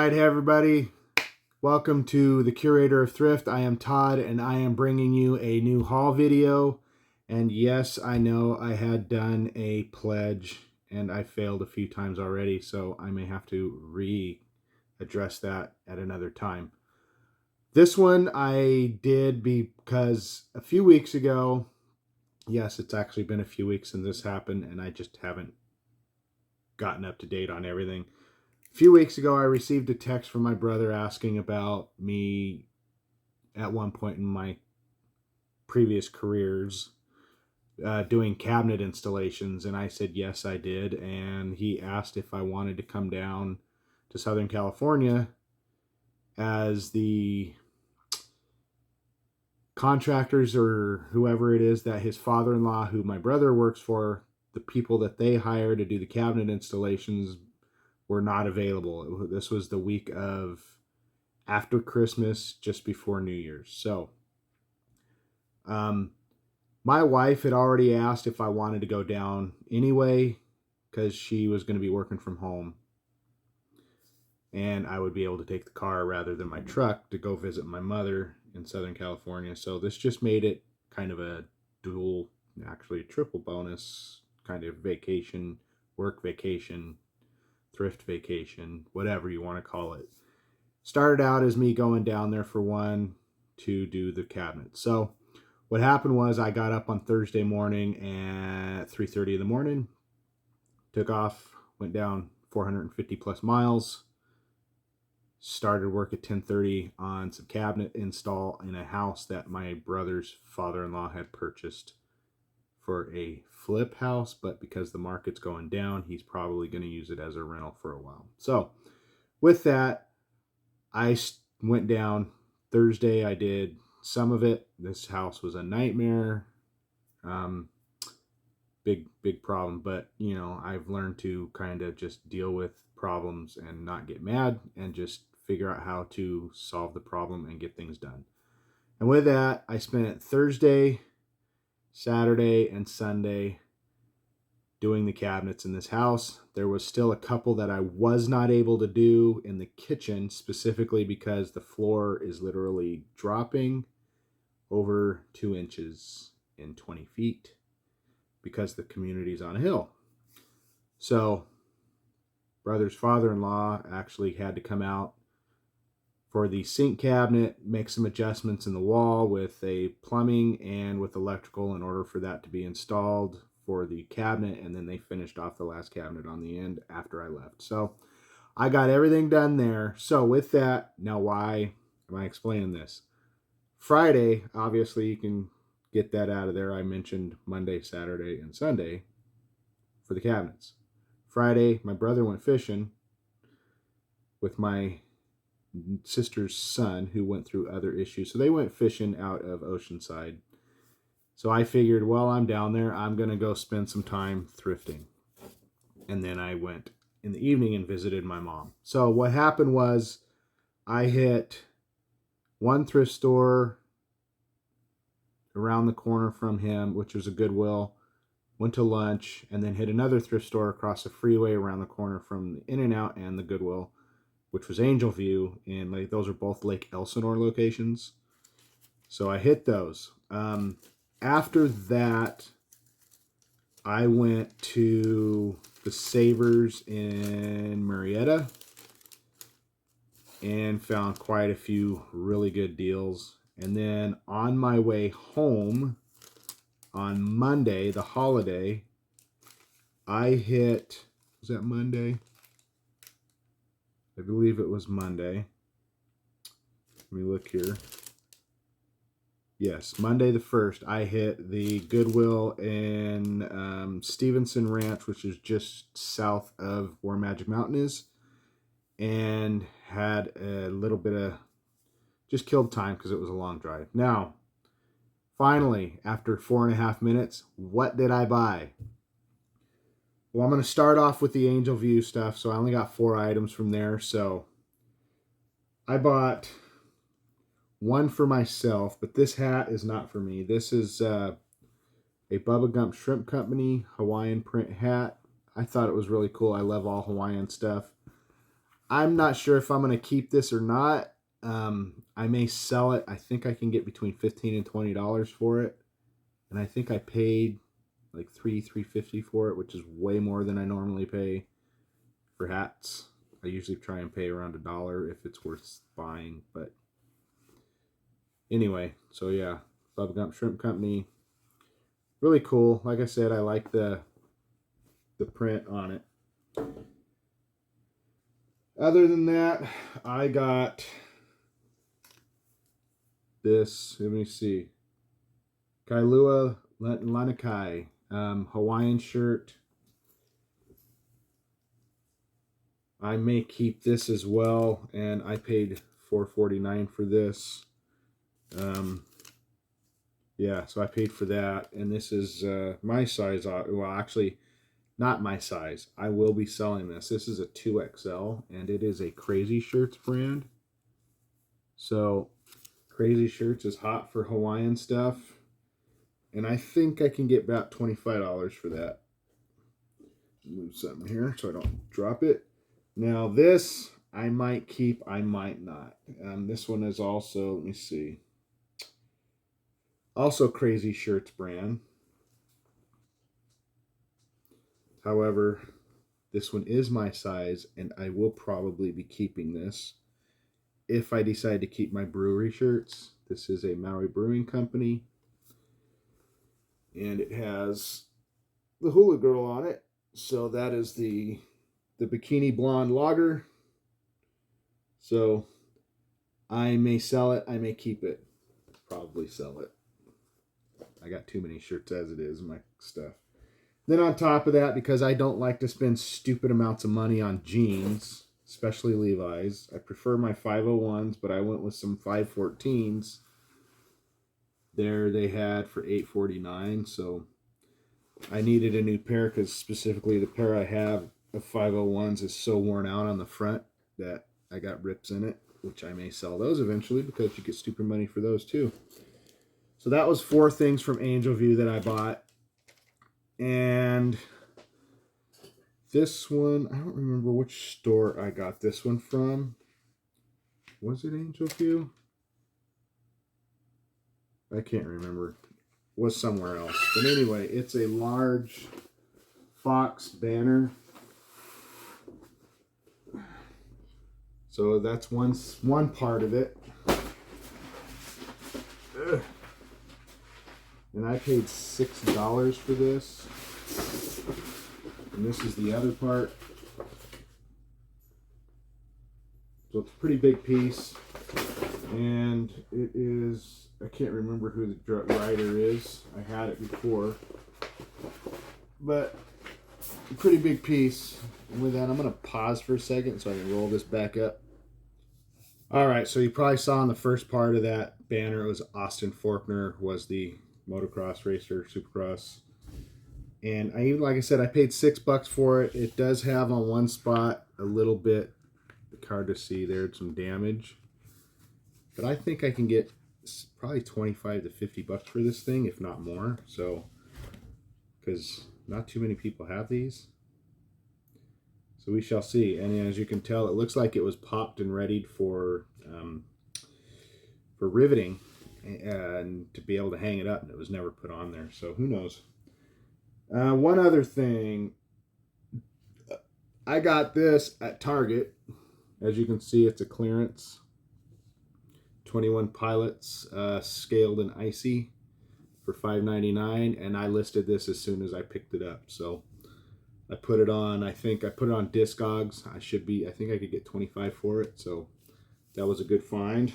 right, hey everybody. Welcome to the Curator of Thrift. I am Todd, and I am bringing you a new haul video. And yes, I know I had done a pledge, and I failed a few times already, so I may have to readdress that at another time. This one I did because a few weeks ago, yes, it's actually been a few weeks since this happened, and I just haven't gotten up to date on everything. A few weeks ago, I received a text from my brother asking about me at one point in my previous careers doing cabinet installations, and I said yes, I did. And he asked if I wanted to come down to Southern California as the contractors or whoever it is that his father-in-law, who my brother works for, the people that they hire to do the cabinet installations were not available. This was the week of after Christmas, just before New Year's. So, my wife had already asked if I wanted to go down anyway, because she was going to be working from home. And I would be able to take the car rather than my truck to go visit my mother in Southern California. So this just made it kind of a dual, actually a triple bonus kind of vacation, work vacation, thrift vacation, whatever you want to call it. Started out as me going down there for one to do the cabinet. So what happened was I got up on Thursday morning at 3:30 in the morning, took off, went down 450 plus miles, started work at 10:30 on some cabinet install in a house that my brother's father-in-law had purchased for a flip house, but because the market's going down, he's probably going to use it as a rental for a while. So with that, I went down Thursday. I did some of it. This house was a nightmare. Big problem, but you know, I've learned to kind of just deal with problems and not get mad and just figure out how to solve the problem and get things done. And with that, I spent Thursday, Saturday, and Sunday doing the cabinets in this house. There was still a couple that I was not able to do in the kitchen, specifically because the floor is literally dropping over 2 inches in 20 feet because the community's on a hill. So brother's father-in-law actually had to come out for the sink cabinet, make some adjustments in the wall with a plumbing and with electrical in order for that to be installed for the cabinet, and then they finished off the last cabinet on the end after I left. So I got everything done there. So with that, now why am I explaining this? Friday, obviously you can get that out of there. I mentioned Monday, Saturday, and Sunday for the cabinets. Friday, my brother went fishing with my sister's son who went through other issues. So they went fishing out of Oceanside. So I figured, well, I'm down there, I'm going to go spend some time thrifting. And then I went in the evening and visited my mom. So what happened was I hit one thrift store around the corner from him, which was a Goodwill, went to lunch, and then hit another thrift store across the freeway around the corner from the In-N-Out and the Goodwill, which was Angel View, and like those are both Lake Elsinore locations. So I hit those. After that, I went to the Savers in Marietta and found quite a few really good deals. And then on my way home on Monday, the holiday, I hit, was that Monday? I believe it was Monday. Let me look here. Yes, Monday the 1st, I hit the Goodwill in Stevenson Ranch, which is just south of where Magic Mountain is, and had a little bit of, just killed time because it was a long drive. Now, finally, after 4.5 minutes, what did I buy? Well, I'm going to start off with the Angel View stuff, so I only got 4 items from there. So I bought one for myself, but this hat is not for me. This is a Bubba Gump Shrimp Company Hawaiian print hat. I thought it was really cool. I love all Hawaiian stuff. I'm not sure if I'm going to keep this or not. I may sell it. I think I can get between $15 and $20 for it. And I think I paid like $350 for it, which is way more than I normally pay for hats. I usually try and pay around $1 if it's worth buying. But anyway, so yeah, Bubba Gump Shrimp Company. Really cool. Like I said, I like the print on it. Other than that, I got this. Let me see. Kailua Lanikai, Hawaiian shirt. I may keep this as well, and I paid $4.49 for this. Yeah, so I paid for that, and this is my size. Well, actually, not my size. I will be selling this. This is a 2XL, and it is a Crazy Shirts brand. So, Crazy Shirts is hot for Hawaiian stuff, and I think I can get about $25 for that. Move something here so I don't drop it. Now this I might keep, I might not. This one is also, let me see, also Crazy Shirts brand. However, this one is my size, and I will probably be keeping this if I decide to keep my brewery shirts. This is a Maui Brewing Company, and it has the Hula Girl on it. So that is the Bikini Blonde Lager. So I may sell it, I may keep it. Probably sell it. I got too many shirts as it is, my stuff. Then on top of that, because I don't like to spend stupid amounts of money on jeans, especially Levi's, I prefer my 501s, but I went with some 514s. There they had for $8.49, so I needed a new pair because specifically the pair I have of 501s is so worn out on the front that I got rips in it, which I may sell those eventually because you get stupid money for those too. So that was 4 things from Angel View that I bought. And this one, I don't remember which store I got this one from. Was it Angel View? I can't remember. It was somewhere else. But anyway, it's a large Fox banner. So that's one part of it. Ugh. And I paid $6 for this. And this is the other part. So it's a pretty big piece. And it is, I can't remember who the writer is. I had it before. But a pretty big piece. And with that, I'm going to pause for a second so I can roll this back up. All right, so you probably saw in the first part of that banner, it was Austin Faulkner was the motocross racer, supercross. And like I said, I paid $6 for it. It does have on one spot a little bit, hard to see there, some damage. But I think I can get probably $25 to $50 for this thing, if not more. So, because not too many people have these. So we shall see. And as you can tell, it looks like it was popped and readied for riveting and to be able to hang it up, and it was never put on there. So who knows? One other thing, I got this at Target. As you can see, it's a clearance. 21 Pilots, scaled and icy for $5.99, and I listed this as soon as I picked it up. So I put it on, I think I put it on Discogs. I think I could get 25 for it. So that was a good find.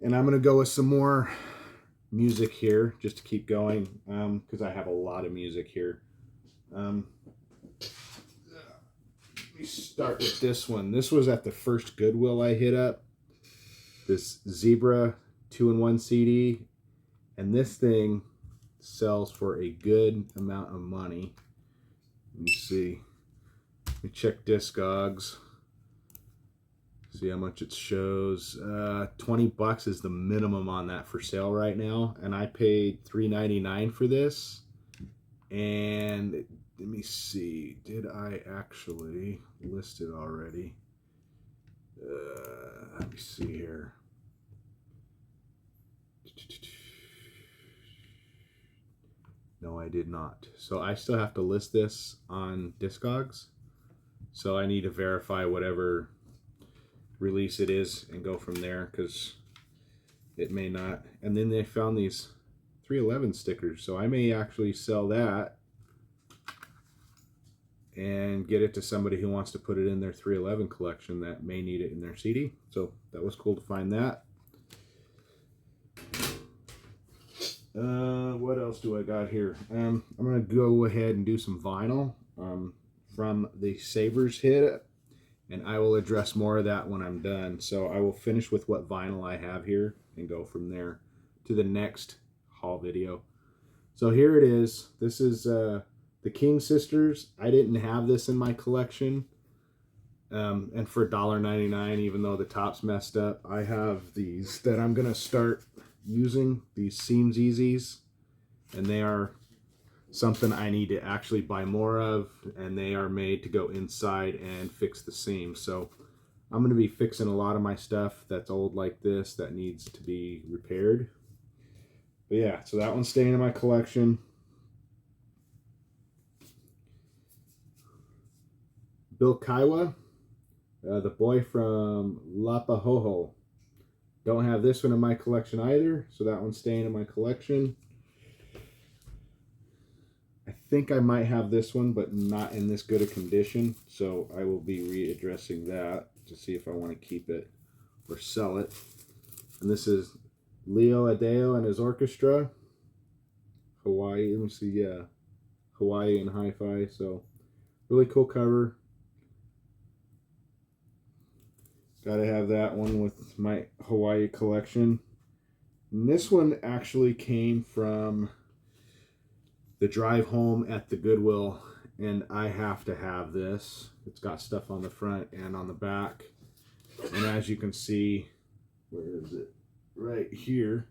And I'm going to go with some more music here just to keep going, because I have a lot of music here. Let me start with this one. This was at the first Goodwill I hit up. This Zebra 2-in-1 CD. And this thing sells for a good amount of money. Let me see. Let me check Discogs. See how much it shows. $20 is the minimum on that for sale right now. And I paid $3.99 for this. And let me see. Did I actually list it already? Let me see here. No, I did not. So I still have to list this on Discogs. So I need to verify whatever release it is and go from there, because it may not. And then they found these 311 stickers, so I may actually sell that and get it to somebody who wants to put it in their 311 collection that may need it in their CD. So that was cool to find that. What else do I got here? I'm gonna go ahead and do some vinyl from the Savers hit, and I will address more of that when I'm done. So I will finish with what vinyl I have here and go from there to the next haul video. So here it is. This is the King Sisters. I didn't have this in my collection, and for $1.99, even though the top's messed up, I have these that I'm gonna start using, these Seams Easies, and they are something I need to actually buy more of, and they are made to go inside and fix the seams. So I'm going to be fixing a lot of my stuff that's old like this that needs to be repaired. But yeah, so that one's staying in my collection. Bill Kaiwa, the boy from Lapahoho. Don't have this one in my collection either, so that one's staying in my collection. I think I might have this one, but not in this good a condition, so I will be readdressing that to see if I want to keep it or sell it. And this is Leo Adeo and his orchestra. Hawaii, let me see, yeah. Hawaii and hi-fi, so really cool cover. Gotta have that one with my Hawaii collection. And this one actually came from the drive home at the Goodwill, and I have to have this. It's got stuff on the front and on the back. And as you can see, where is it? Right here.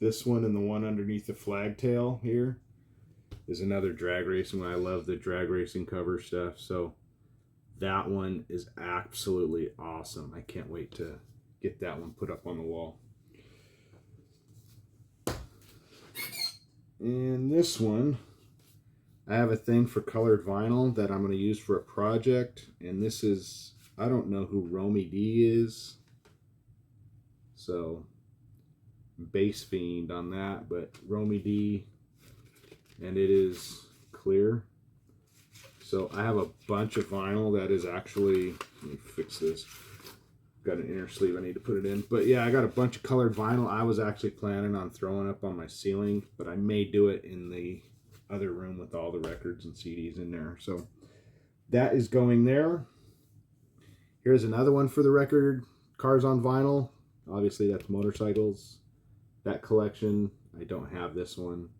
This one and the one underneath the flagtail here is another drag racing one. I love the drag racing cover stuff. So that one is absolutely awesome. I can't wait to get that one put up on the wall. And this one, I have a thing for colored vinyl that I'm going to use for a project. And this is, I don't know who Romy D is. So, Bass Fiend on that. But Romy D, and it is clear. So I have a bunch of vinyl that is actually, let me fix this. Got an inner sleeve I need to put it in. But yeah, I got a bunch of colored vinyl. I was actually planning on throwing up on my ceiling, but I may do it in the other room with all the records and CDs in there. So that is going there. Here's another one for the record. Cars on vinyl. Obviously that's motorcycles. That collection, I don't have this one.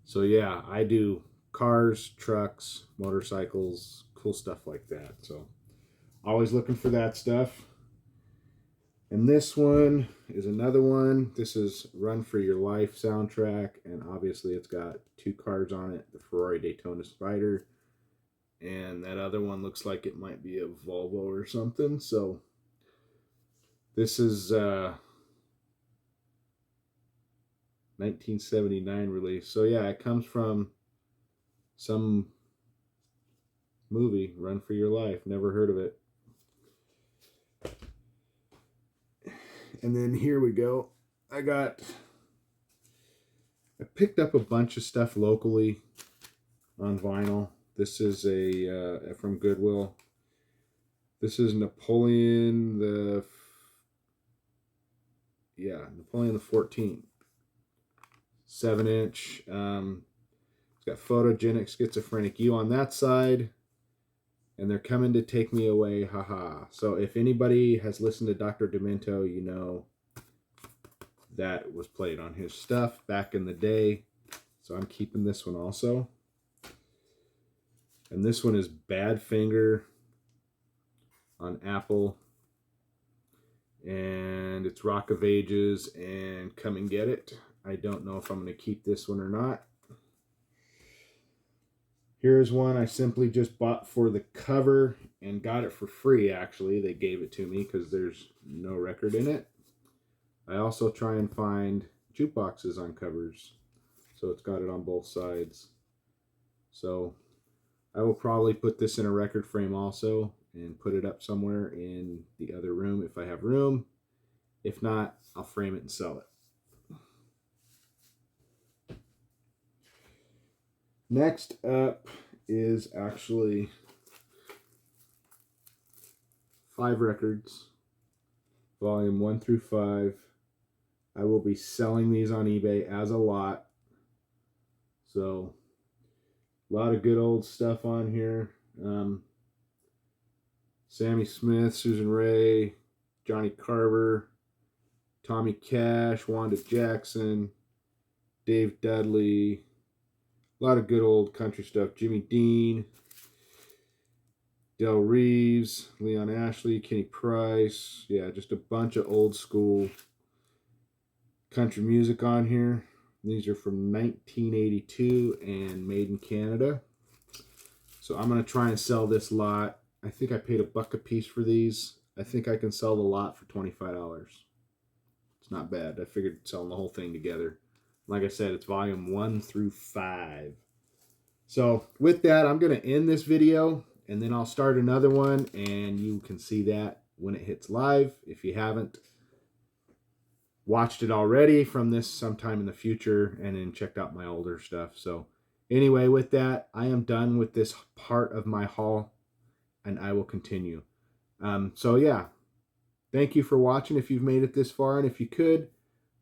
So yeah, I do cars, trucks, motorcycles, cool stuff like that. So always looking for that stuff. And this one is another one. This is Run for Your Life soundtrack. And obviously it's got two cars on it. The Ferrari Daytona Spider. And that other one looks like it might be a Volvo or something. So this is 1979 release. So yeah, it comes from some movie, Run for Your Life. Never heard of it. And then here we go. I picked up a bunch of stuff locally on vinyl. This is a from Goodwill. This is Napoleon the 14th. 7-inch. It's got Photogenic Schizophrenic You on that side. And they're coming to take me away, haha. So if anybody has listened to Dr. Demento, you know that was played on his stuff back in the day. So I'm keeping this one also. And this one is Badfinger on Apple. And it's Rock of Ages and Come and Get It. I don't know if I'm going to keep this one or not. Here's one I simply just bought for the cover and got it for free, actually. They gave it to me because there's no record in it. I also try and find jukeboxes on covers, so it's got it on both sides. So I will probably put this in a record frame also and put it up somewhere in the other room if I have room. If not, I'll frame it and sell it. Next up is actually 5 records, volume 1 through 5. I will be selling these on eBay as a lot. So a lot of good old stuff on here. Sammy Smith, Susan Ray, Johnny Carver, Tommy Cash, Wanda Jackson, Dave Dudley. A lot of good old country stuff. Jimmy Dean, Del Reeves, Leon Ashley, Kenny Price. Yeah, just a bunch of old school country music on here. These are from 1982 and made in Canada. So I'm going to try and sell this lot. I think I paid $1 a piece for these. I think I can sell the lot for $25. It's not bad. I figured selling the whole thing together. Like I said, it's volume 1 through 5. So with that, I'm going to end this video, and then I'll start another one, and you can see that when it hits live. If you haven't watched it already from this sometime in the future, and then checked out my older stuff. So anyway, with that, I am done with this part of my haul, and I will continue. So yeah, thank you for watching if you've made it this far, and if you could,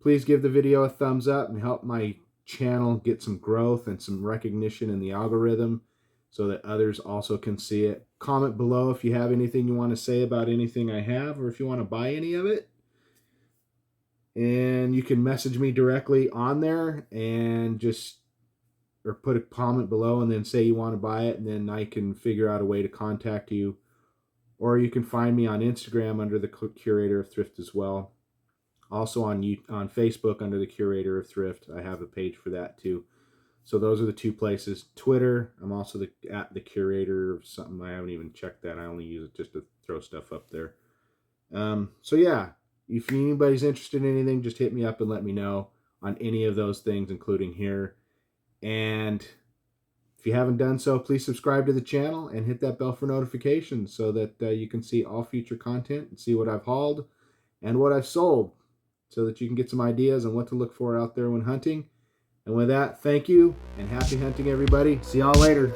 please give the video a thumbs up and help my channel get some growth and some recognition in the algorithm so that others also can see it. Comment below if you have anything you want to say about anything I have, or if you want to buy any of it. And you can message me directly on there and or put a comment below and then say you want to buy it, and then I can figure out a way to contact you. Or you can find me on Instagram under the Curator of Thrift as well. Also on Facebook under the Curator of Thrift. I have a page for that too. So those are the 2 places. Twitter, I'm also at the Curator of something. I haven't even checked that. I only use it just to throw stuff up there. So yeah, if anybody's interested in anything, just hit me up and let me know on any of those things, including here. And if you haven't done so, please subscribe to the channel and hit that bell for notifications so that you can see all future content and see what I've hauled and what I've sold, so that you can get some ideas on what to look for out there when hunting. And with that, thank you and happy hunting, everybody. See y'all later.